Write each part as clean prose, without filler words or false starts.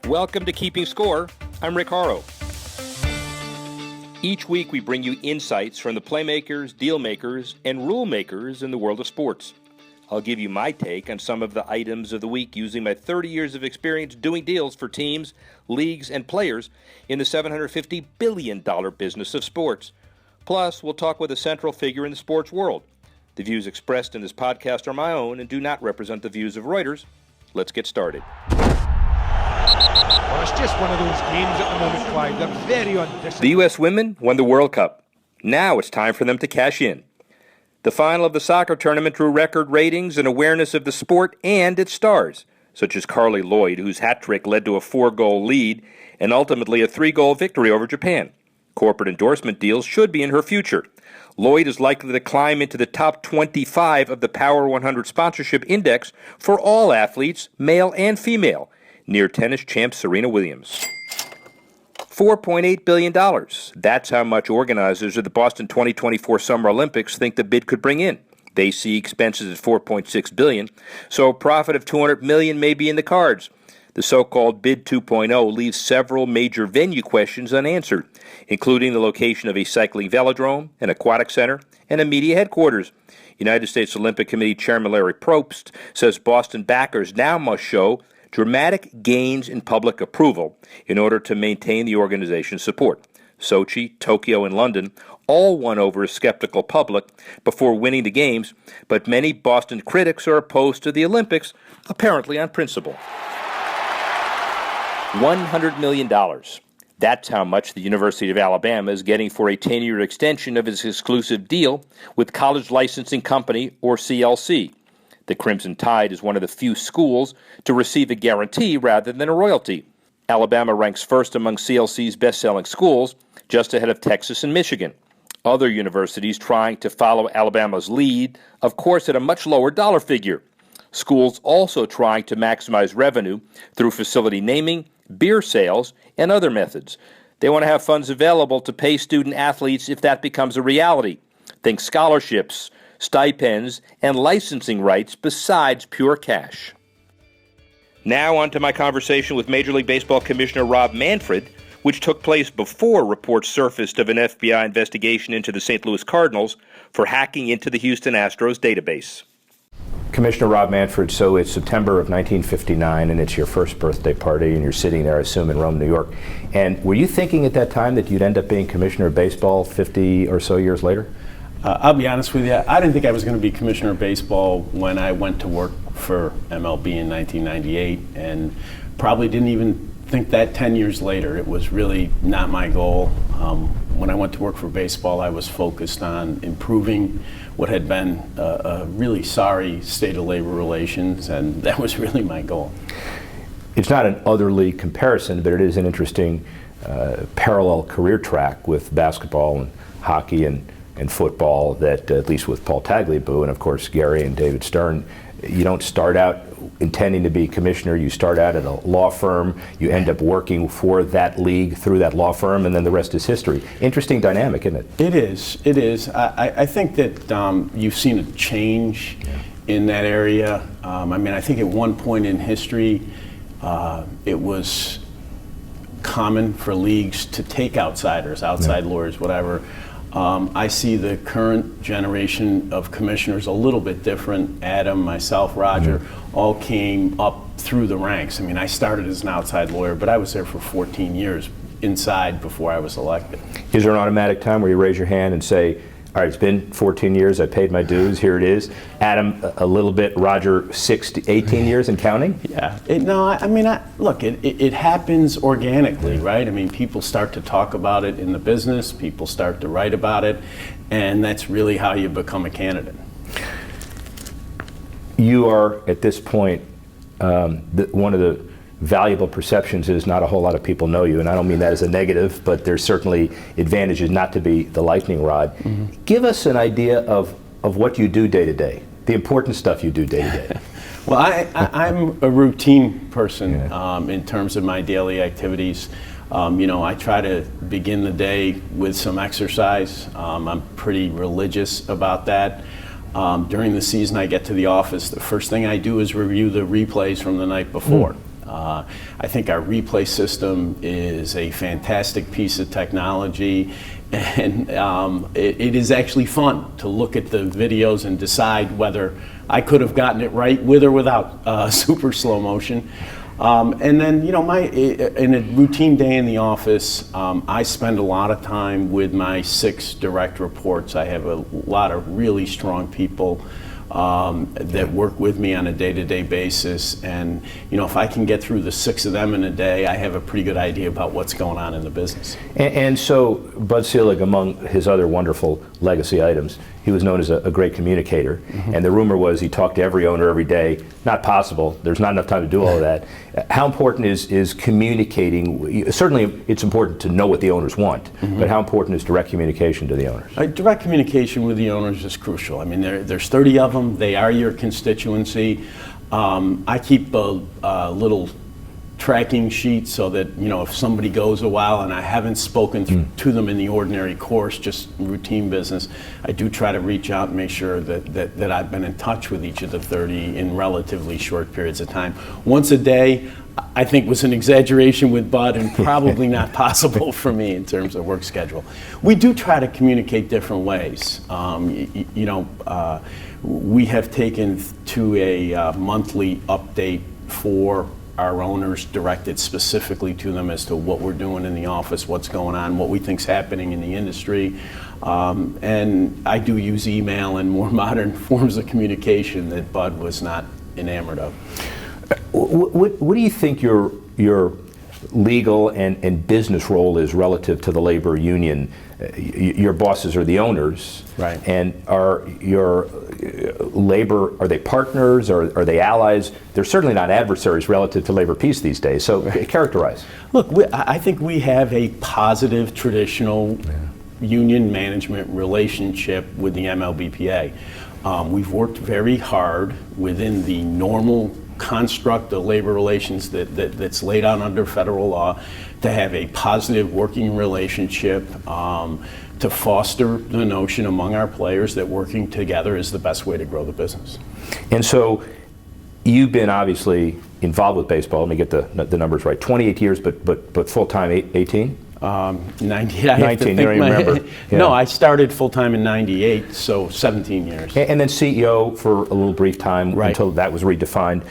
Welcome to Keeping Score. I'm Rick Horrow. Each week we bring you insights from the playmakers, deal makers, and rule makers in the world of sports. I'll give you my take on some of the items of the week using my 30 years of experience doing deals for teams, leagues, and players in the $750 billion business of sports. Plus, we'll talk with a central figure in the sports world. The views expressed in this podcast are my own and do not represent the views of Reuters. Let's get started. Well, it's just one of those games at the moment, Clive. They're very undisciplined. The U.S. women won the World Cup. Now it's time for them to cash in. The final of the soccer tournament drew record ratings and awareness of the sport and its stars, such as Carly Lloyd, whose hat trick led to a 4-goal lead and ultimately a 3-goal victory over Japan. Corporate endorsement deals should be in her future. Lloyd is likely to climb into the top 25 of the Power 100 sponsorship index for all athletes, male and female, near tennis champ Serena Williams. $4.8 billion. That's how much organizers of the Boston 2024 Summer Olympics think the bid could bring in. They see expenses at $4.6 billion, so a profit of $200 million may be in the cards. The so-called Bid 2.0 leaves several major venue questions unanswered, including the location of a cycling velodrome, an aquatic center, and a media headquarters. United States Olympic Committee Chairman Larry Probst says Boston backers now must show dramatic gains in public approval in order to maintain the organization's support. Sochi, Tokyo, and London all won over a skeptical public before winning the Games, but many Boston critics are opposed to the Olympics, apparently on principle. $100 million. That's how much the University of Alabama is getting for a 10-year extension of its exclusive deal with College Licensing Company, or CLC. The Crimson Tide is one of the few schools to receive a guarantee rather than a royalty. Alabama ranks first among CLC's best-selling schools, just ahead of Texas and Michigan. Other universities trying to follow Alabama's lead, of course, at a much lower dollar figure. Schools also trying to maximize revenue through facility naming, beer sales, and other methods. They want to have funds available to pay student athletes if that becomes a reality. Think scholarships, stipends, and licensing rights besides pure cash. Now on to my conversation with Major League Baseball Commissioner Rob Manfred, which took place before reports surfaced of an FBI investigation into the St. Louis Cardinals for hacking into the Houston Astros database. Commissioner Rob Manfred, so it's September of 1959, and it's your first birthday party, and you're sitting there, I assume, in Rome, New York. And were you thinking at that time that you'd end up being Commissioner of Baseball 50 or so years later? I'll be honest with you, I didn't think I was going to be Commissioner of Baseball when I went to work for MLB in 1998, and probably didn't even think that 10 years later. It was really not my goal. When I went to work for baseball, I was focused on improving what had been a really sorry state of labor relations, and that was really my goal. It's not an otherly comparison, but it is an interesting parallel career track with basketball and hockey and football that, at least with Paul Tagliabue and of course Gary and David Stern, you don't start out intending to be commissioner. You start out at a law firm, you end up working for that league through that law firm, and then the rest is history. Interesting dynamic, isn't it? It is. I think that you've seen a change in that area. I think at one point in history it was common for leagues to take outsiders, outside lawyers, whatever. I see the current generation of commissioners a little bit different. Adam, myself, Roger, all came up through the ranks. I started as an outside lawyer, but I was there for 14 years inside before I was elected. Is there an automatic time where you raise your hand and say, all right, it's been 14 years, I paid my dues, here it is. Adam, a little bit, Roger, 18 years and counting? Yeah. Look, it happens organically, right? People start to talk about it in the business, people start to write about it, and that's really how you become a candidate. You are, at this point, one of the valuable perceptions is not a whole lot of people know you, and I don't mean that as a negative, but there's certainly advantages not to be the lightning rod. Mm-hmm. Give us an idea of what you do day to day, the important stuff you do day to day. Well, I'm a routine person in terms of my daily activities. I try to begin the day with some exercise. I'm pretty religious about that. During the season I get to the office, the first thing I do is review the replays from the night before. I think our replay system is a fantastic piece of technology, and it is actually fun to look at the videos and decide whether I could have gotten it right with or without super slow motion. And then, in a routine day in the office, I spend a lot of time with my 6 direct reports. I have a lot of really strong people that work with me on a day-to-day basis, and if I can get through the 6 of them in a day, I have a pretty good idea about what's going on in the business. And so Bud Selig, among his other wonderful legacy items, he was known as a great communicator, and the rumor was he talked to every owner every day. Not possible. There's not enough time to do all of that. How important is communicating? Certainly it's important to know what the owners want, but how important is direct communication to the owners? Direct communication with the owners is crucial. I mean, there's 30 of them. They are your constituency. I keep a little tracking sheet so that if somebody goes a while and I haven't spoken to them in the ordinary course, just routine business, I do try to reach out and make sure that I've been in touch with each of the 30 in relatively short periods of time. Once a day, I think, was an exaggeration with Bud and probably not possible for me in terms of work schedule. We do try to communicate different ways. We have taken to a monthly update for our owners, directed specifically to them as to what we're doing in the office, what's going on, what we think's happening in the industry. And I do use email and more modern forms of communication that Bud was not enamored of. What do you think your legal and business role is relative to the labor union? Your bosses are the owners, right? And are your labor, are they partners, or are they allies? They're certainly not adversaries relative to labor peace these days. So characterize. Look, I think we have a positive traditional union management relationship with the MLBPA. We've worked very hard within the normal construct of labor relations that's laid out under federal law to have a positive working relationship, to foster the notion among our players that working together is the best way to grow the business. And so you've been obviously involved with baseball. Let me get the numbers right. 28 years, but full-time 18? 19, I 19, have to think you don't even remember. Yeah. No, I started full-time in 98, so 17 years. And then CEO for a little brief time, right, until that was redefined.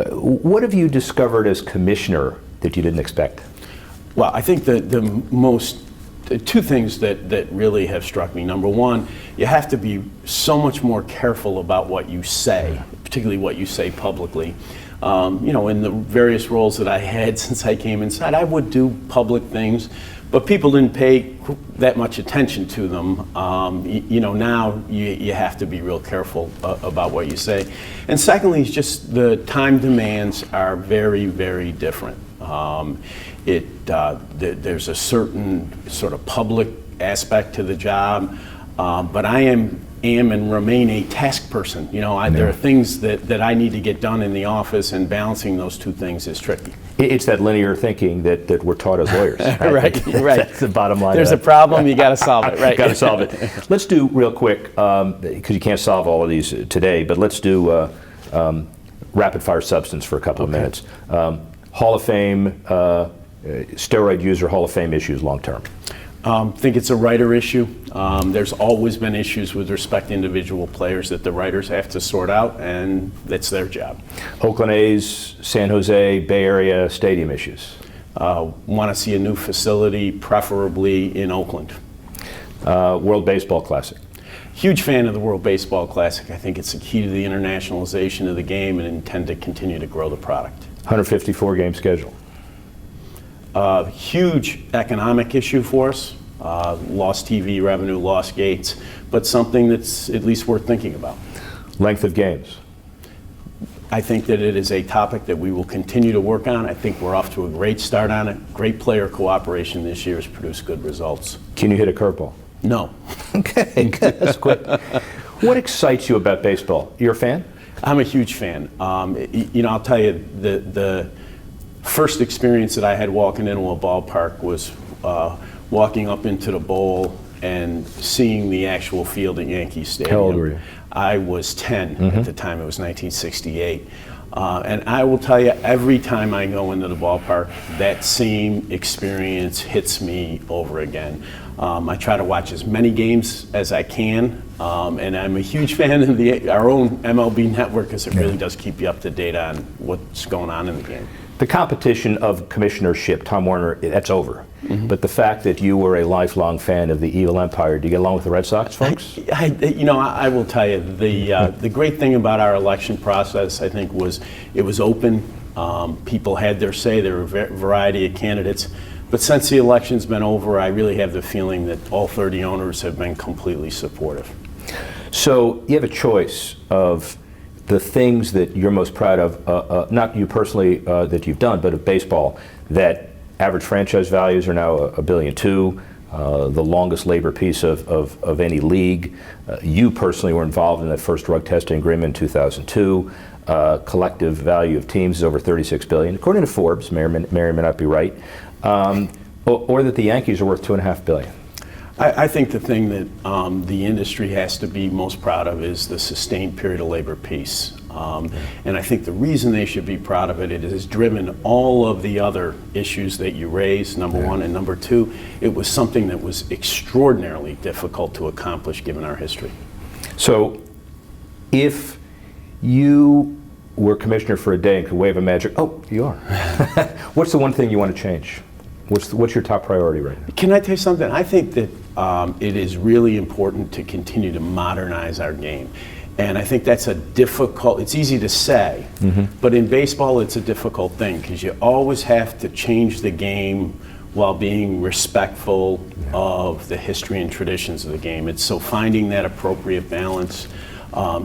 What have you discovered as commissioner that you didn't expect? Well, I think the two things that really have struck me. Number one, you have to be so much more careful about what you say, particularly what you say publicly. In the various roles that I had since I came inside, I would do public things, but people didn't pay that much attention to them. Now you have to be real careful about what you say. And secondly, it's just the time demands are very, very different. There's a certain sort of public aspect to the job, but I am and remain a task person. There are things that I need to get done in the office, and balancing those two things is tricky. It's that linear thinking that we're taught as lawyers. Right. That's the bottom line. There's a problem, you got to solve it, right? Got to solve it. Let's do real quick, because you can't solve all of these today, but let's do rapid fire substance for a couple of minutes. Hall of Fame, steroid user Hall of Fame issues long term. Think it's a writer issue. There's always been issues with respect to individual players that the writers have to sort out, and that's their job. Oakland A's, San Jose, Bay Area stadium issues. Want to see a new facility, preferably in Oakland. World Baseball Classic. Huge fan of the World Baseball Classic. I think it's the key to the internationalization of the game, and intend to continue to grow the product. 154 game schedule. Huge economic issue for us. Lost TV revenue, lost gates, but something that's at least worth thinking about. Length of games. I think that it is a topic that we will continue to work on. I think we're off to a great start on it. Great player cooperation this year has produced good results. Can you hit a curveball? No. Okay, good. That's quick. What excites you about baseball? You're a fan? I'm a huge fan. I'll tell you, the first experience that I had walking into a ballpark was walking up into the bowl and seeing the actual field at Yankee Stadium. How old were you? I was 10 at the time. It was 1968. And I will tell you, every time I go into the ballpark, that same experience hits me over again. I try to watch as many games as I can, and I'm a huge fan of our own MLB network because it really does keep you up to date on what's going on in the game. The competition of commissionership, Tom Werner, that's over. But the fact that you were a lifelong fan of the Evil Empire, do you get along with the Red Sox folks? I will tell you, the great thing about our election process, I think, was it was open. People had their say. There were a variety of candidates. But since the election's been over, I really have the feeling that all 30 owners have been completely supportive. So you have a choice of the things that you're most proud of, not you personally that you've done, but of baseball, that average franchise values are now $1.2 billion, the longest labor peace of any league. You personally were involved in that first drug testing agreement in 2002. Collective value of teams is over $36 billion, according to Forbes. May or may not be right. Or that the Yankees are worth $2.5 billion. I think the thing that the industry has to be most proud of is the sustained period of labor peace. And I think the reason they should be proud of it, it has driven all of the other issues that you raised, number one. And number two, it was something that was extraordinarily difficult to accomplish given our history. So if you were commissioner for a day and could wave a magic, oh, you are. What's the one thing you want to change? What's your top priority right now? Can I tell you something? I think that it is really important to continue to modernize our game. And I think that's it's easy to say, but in baseball it's a difficult thing because you always have to change the game while being respectful of the history and traditions of the game. So finding that appropriate balance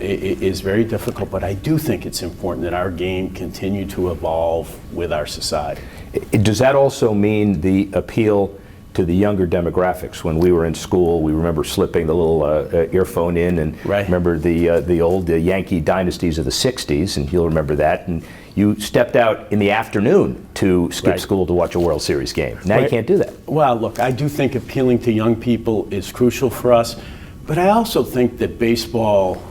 it is very difficult, but I do think it's important that our game continue to evolve with our society. Does that also mean the appeal to the younger demographics? When we were in school, we remember slipping the little earphone in and remember the old Yankee dynasties of the 60s, and you'll remember that. And you stepped out in the afternoon to skip school to watch a World Series game. Now you can't do that. Well, look, I do think appealing to young people is crucial for us, but I also think that baseball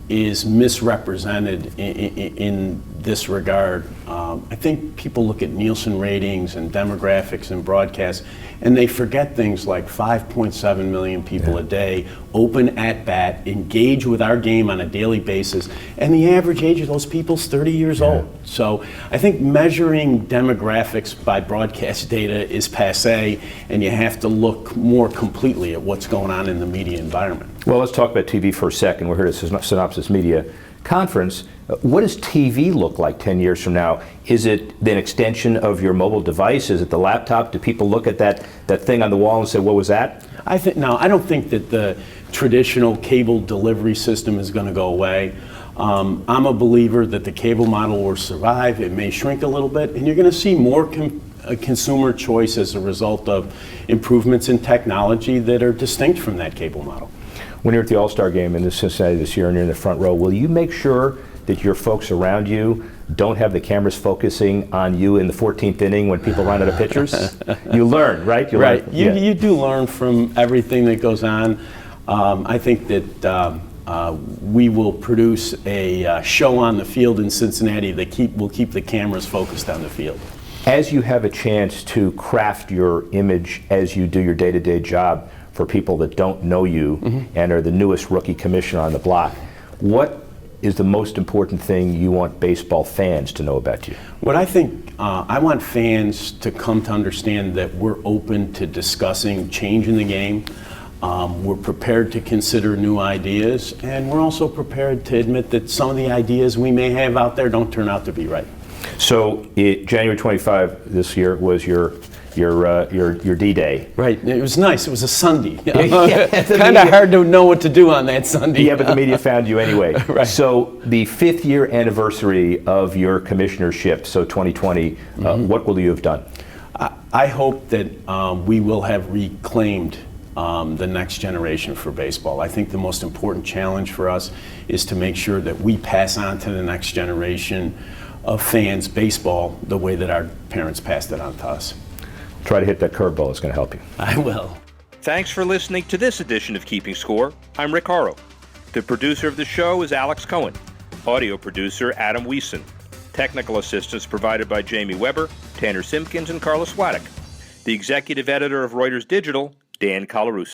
is misrepresented in this regard. I think people look at Nielsen ratings and demographics and broadcasts, and they forget things like 5.7 million people a day open at bat, engage with our game on a daily basis, and the average age of those people is 30 years old. So I think measuring demographics by broadcast data is passé, and you have to look more completely at what's going on in the media environment. Well, let's talk about TV for a second. We're here at Synopsis Media Conference. What does TV look like 10 years from now? Is it an extension of your mobile device? Is it the laptop? Do people look at that thing on the wall and say, what was that? I don't think that the traditional cable delivery system is going to go away. I'm a believer that the cable model will survive. It may shrink a little bit, and you're going to see more consumer choice as a result of improvements in technology that are distinct from that cable model. When you're at the All-Star game in Cincinnati this year and you're in the front row, will you make sure that your folks around you don't have the cameras focusing on you in the 14th inning when people run out of pitchers? You learn, right? You do learn from everything that goes on. I think that we will produce a show on the field in Cincinnati that will keep the cameras focused on the field. As you have a chance to craft your image as you do your day-to-day job for people that don't know you and are the newest rookie commissioner on the block, what is the most important thing you want baseball fans to know about you? What I think, I want fans to come to understand that we're open to discussing change in the game. We're prepared to consider new ideas, and we're also prepared to admit that some of the ideas we may have out there don't turn out to be right. So January 25 this year was your D-Day. Right. It was nice. It was a Sunday. Kind of hard to know what to do on that Sunday. Yeah, but the media found you anyway. Right. So the 5th year anniversary of your commissionership, so 2020, what will you have done? I hope that we will have reclaimed the next generation for baseball. I think the most important challenge for us is to make sure that we pass on to the next generation of fans baseball the way that our parents passed it on to us. Try to hit that curveball. It's going to help you. I will. Thanks for listening to this edition of Keeping Score. I'm Rick Horrow. The producer of the show is Alex Cohen. Audio producer Adam Wiesen. Technical assistance provided by Jamie Weber, Tanner Simpkins, and Carlos Swadek. The executive editor of Reuters Digital, Dan Colarusso.